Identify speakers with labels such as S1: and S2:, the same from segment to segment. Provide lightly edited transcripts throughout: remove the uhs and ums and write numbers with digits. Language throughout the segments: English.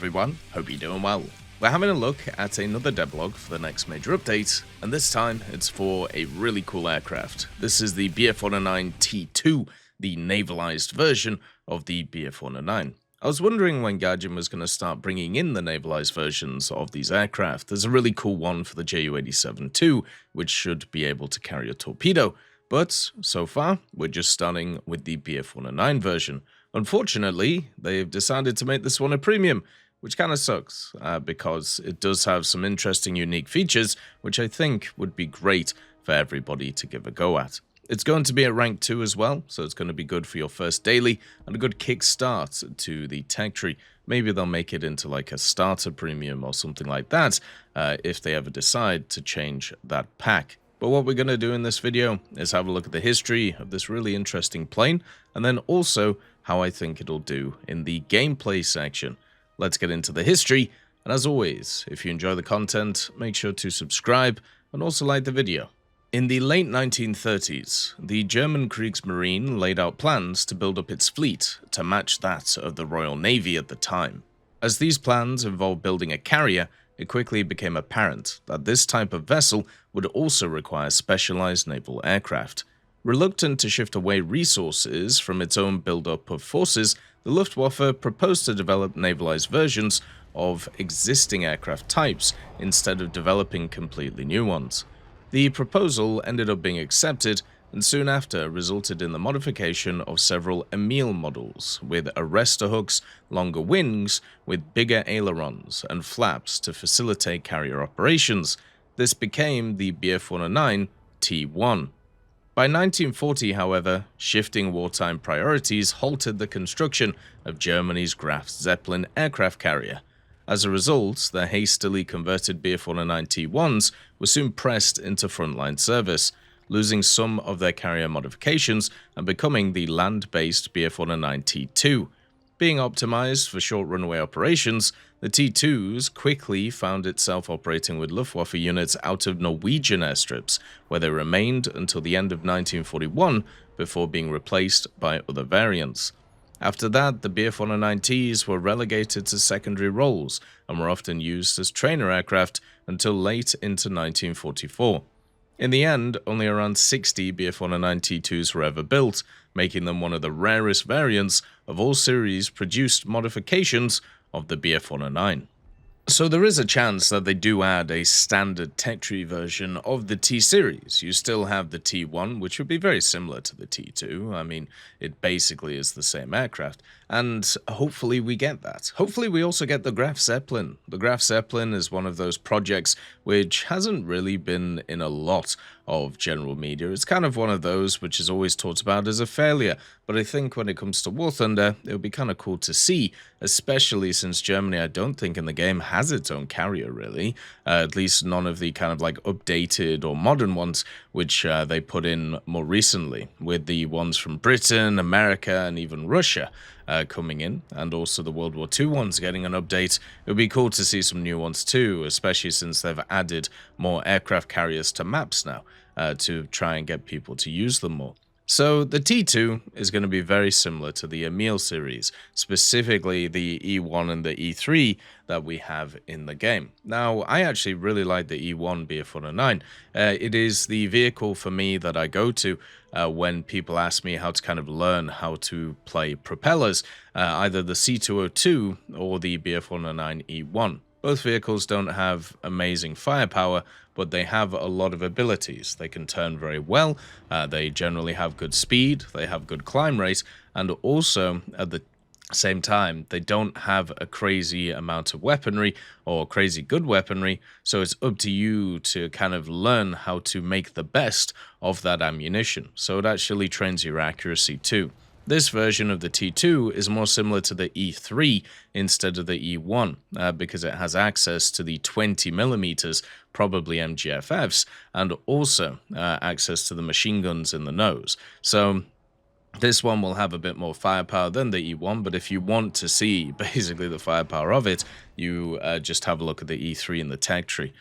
S1: everyone, hope you're doing well. We're having a look at another devlog for the next major update, and this time it's for a really cool aircraft. This is the BF-109 T-2, the navalized version of the BF-109. I was wondering when Gaijin was going to start bringing in the navalized versions of these aircraft. There's a really cool one for the Ju-87 too, which should be able to carry a torpedo, but so far we're just starting with the BF-109 version. Unfortunately, they've decided to make this one a premium, which kind of sucks, because it does have some interesting unique features, which I think would be great for everybody to give a go at. It's going to be at rank 2 as well, so it's going to be good for your first daily, and a good kickstart to the tech tree. Maybe they'll make it into like a starter premium or something like that, if they ever decide to change that pack. But what we're going to do in this video is have a look at the history of this really interesting plane, and then also how I think it'll do in the gameplay section. Let's get into the history, and as always, if you enjoy the content, make sure to subscribe and also like the video. In the late 1930s, the German Kriegsmarine laid out plans to build up its fleet to match that of the Royal Navy at the time. As these plans involved building a carrier, it quickly became apparent that this type of vessel would also require specialized naval aircraft. Reluctant to shift away resources from its own build-up of forces, the Luftwaffe proposed to develop navalized versions of existing aircraft types instead of developing completely new ones. The proposal ended up being accepted, and soon after resulted in the modification of several Emil models, with arrestor hooks, longer wings, with bigger ailerons and flaps to facilitate carrier operations. This became the BF-109 T-1. By 1940, however, shifting wartime priorities halted the construction of Germany's Graf Zeppelin aircraft carrier. As a result, the hastily converted BF-109 T-1s were soon pressed into frontline service, losing some of their carrier modifications and becoming the land-based BF-109 T-2. Being optimized for short runway operations, the T-2s quickly found itself operating with Luftwaffe units out of Norwegian airstrips, where they remained until the end of 1941 before being replaced by other variants. After that, the BF-109Ts were relegated to secondary roles and were often used as trainer aircraft until late into 1944. In the end, only around 60 BF-109 T-2s were ever built, making them one of the rarest variants of all series-produced modifications of the BF-109. So there is a chance that they do add a standard tech tree version of the T-series. You still have the T-1, which would be very similar to the T-2. I mean, it basically is the same aircraft. And hopefully we get that. Hopefully we also get the Graf Zeppelin. The Graf Zeppelin is one of those projects which hasn't really been in a lot of general media. It's kind of one of those which is always talked about as a failure. But I think when it comes to War Thunder, it would be kind of cool to see, especially since Germany, I don't think in the game has its own carrier really. At least none of the kind of like updated or modern ones, which they put in more recently, with the ones from Britain, America, and even Russia coming in, and also the World War II ones getting an update. It would be cool to see some new ones too, especially since they've added more aircraft carriers to maps now to try and get people to use them more. So the T-2 is going to be very similar to the Emil series, specifically the E1 and the E3 that we have in the game. Now, I actually really like the E1 BF-109. It is the vehicle for me that I go to when people ask me how to kind of learn how to play propellers, either the C202 or the BF-109 E1. Both vehicles don't have amazing firepower, but they have a lot of abilities. They can turn very well, they generally have good speed, they have good climb rate, and also at the same time, they don't have a crazy amount of weaponry or crazy good weaponry, so it's up to you to kind of learn how to make the best of that ammunition. So it actually trains your accuracy too. This version of the T-2 is more similar to the E3 instead of the E1 because it has access to the 20mm, probably MGFFs, and also access to the machine guns in the nose. So this one will have a bit more firepower than the E1, but if you want to see basically the firepower of it, you just have a look at the E3 in the tech tree.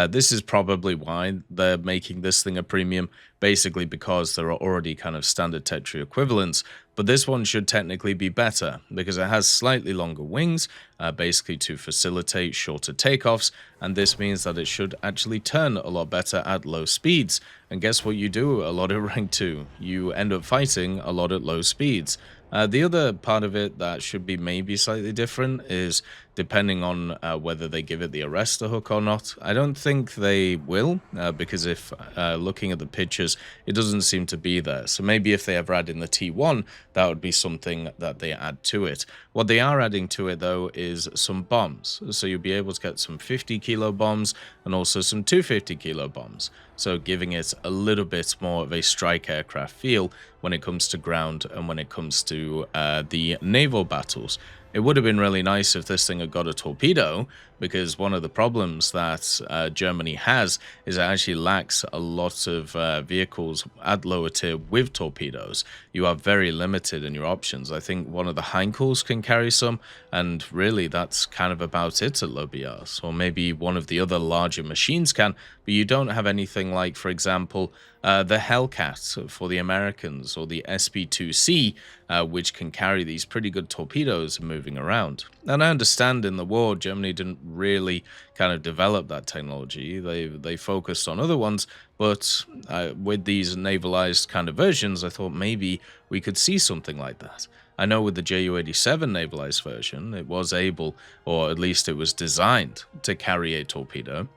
S1: This is probably why they're making this thing a premium, basically because there are already kind of standard T-2 equivalents, but this one should technically be better because it has slightly longer wings, basically to facilitate shorter takeoffs, and this means that it should actually turn a lot better at low speeds. And guess what you do a lot at rank 2? You end up fighting a lot at low speeds. The other part of it that should be maybe slightly different is depending on whether they give it the arrestor hook or not. I don't think they will, because if looking at the pictures, it doesn't seem to be there. So maybe if they ever add in the T1, that would be something that they add to it. What they are adding to it, though, is some bombs. So you'll be able to get some 50-kilo bombs and also some 250-kilo bombs. So giving it a little bit more of a strike aircraft feel when it comes to ground and when it comes to the naval battles. It would have been really nice if this thing had got a torpedo, because one of the problems that Germany has is it actually lacks a lot of vehicles at lower tier with torpedoes. You are very limited in your options. I think one of the Heinkels can carry some, and really that's kind of about it at low BRs. Or maybe one of the other larger machines can, but you don't have anything like, for example, the Hellcat for the Americans, or the SP2C, which can carry these pretty good torpedoes moving around. And I understand in the war, Germany didn't really kind of develop that technology. They focused on other ones, but with these navalized kind of versions, I thought maybe we could see something like that. I know with the Ju-87 navalized version, it was able, or at least it was designed to carry a torpedo.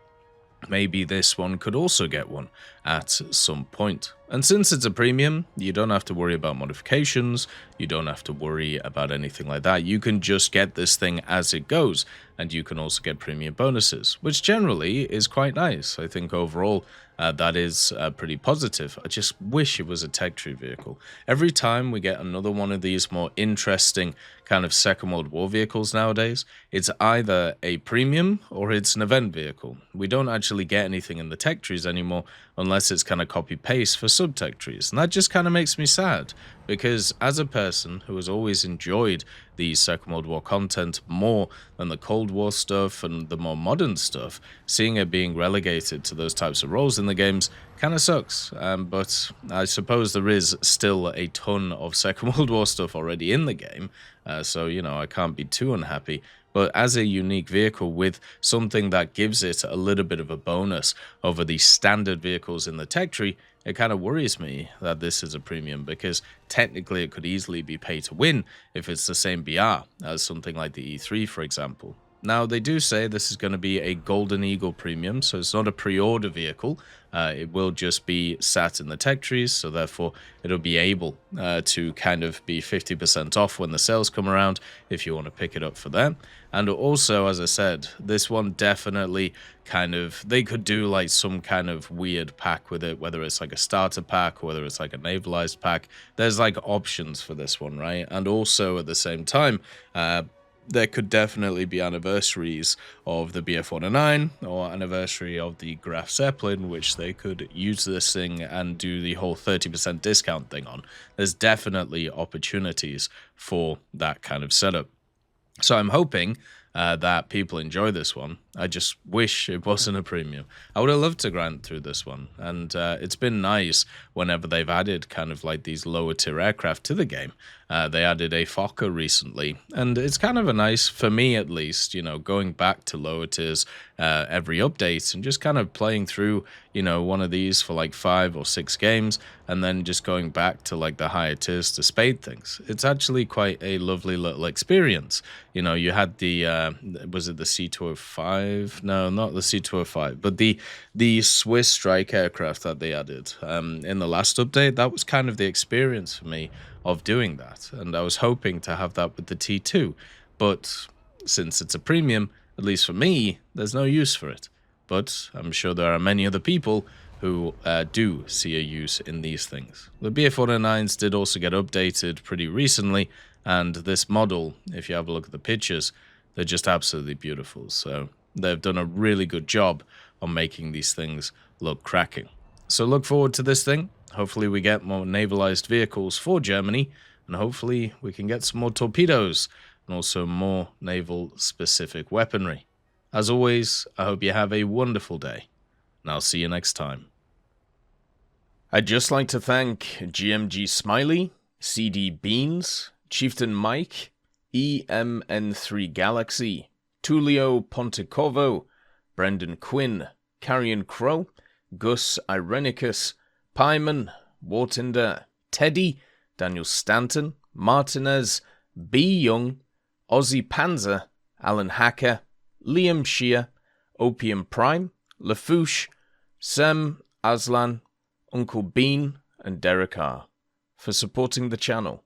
S1: Maybe this one could also get one at some point. And since it's a premium, you don't have to worry about modifications, you don't have to worry about anything like that. You can just get this thing as it goes, and you can also get premium bonuses, which generally is quite nice. I think overall that is pretty positive. I just wish it was a T-2 vehicle. Every time we get another one of these more interesting kind of Second World War vehicles nowadays, it's either a premium or it's an event vehicle. We don't actually get anything in the T-2s anymore unless it's kind of copy-paste for sub-T-2s. And that just kind of makes me sad, because as a person who has always enjoyed the Second World War content more than the Cold War stuff and the more modern stuff, seeing it being relegated to those types of roles in the games kind of sucks. But I suppose there is still a ton of Second World War stuff already in the game, so, you know, I can't be too unhappy. But as a unique vehicle with something that gives it a little bit of a bonus over the standard vehicles in the tech tree, it kind of worries me that this is a premium, because technically it could easily be pay to win if it's the same BR as something like the E3, for example. Now, they do say this is going to be a Golden Eagle premium, so it's not a pre-order vehicle. It will just be sat in the tech trees, so therefore it'll be able to kind of be 50% off when the sales come around if you want to pick it up for them. And also, as I said, this one definitely kind of, they could do like some kind of weird pack with it, whether it's like a starter pack or whether it's like a navalized pack. There's like options for this one, right? And also at the same time, there could definitely be anniversaries of the BF-109 or anniversary of the Graf Zeppelin, which they could use this thing and do the whole 30% discount thing on. There's definitely opportunities for that kind of setup. So I'm hoping that people enjoy this one. I just wish it wasn't a premium. I would have loved to grind through this one, and it's been nice whenever they've added kind of like these lower tier aircraft to the game. They added a Fokker recently, and it's kind of a nice, for me at least, you know, going back to lower tiers every update and just kind of playing through, you know, one of these for like 5 or 6 games, and then just going back to like the higher tiers to Spade things. It's actually quite a lovely little experience. You know, you had the, was it the C205? No, not the C205, but the Swiss strike aircraft that they added in the last update. That was kind of the experience for me of doing that, and I was hoping to have that with the T2, but since it's a premium, at least for me, there's no use for it. But I'm sure there are many other people who do see a use in these things. The BF-109s did also get updated pretty recently, and this model, if you have a look at the pictures, they're just absolutely beautiful. So they've done a really good job on making these things look cracking. So look forward to this thing. Hopefully we get more navalized vehicles for Germany, and hopefully we can get some more torpedoes and also more naval specific weaponry. As always, I hope you have a wonderful day. and I'll see you next time. I'd just like to thank GMG Smiley, CD Beans, Chieftain Mike, EMN3 Galaxy, Tulio Pontecorvo, Brendan Quinn, Carrion Crow, Gus Irenicus, Pyman, Wartinder, Teddy, Daniel Stanton, Martinez, B. Young, Ozzy Panzer, Alan Hacker, Liam Shear, Opium Prime, Lafouche, Sem, Aslan, Uncle Bean, and Derek R. for supporting the channel.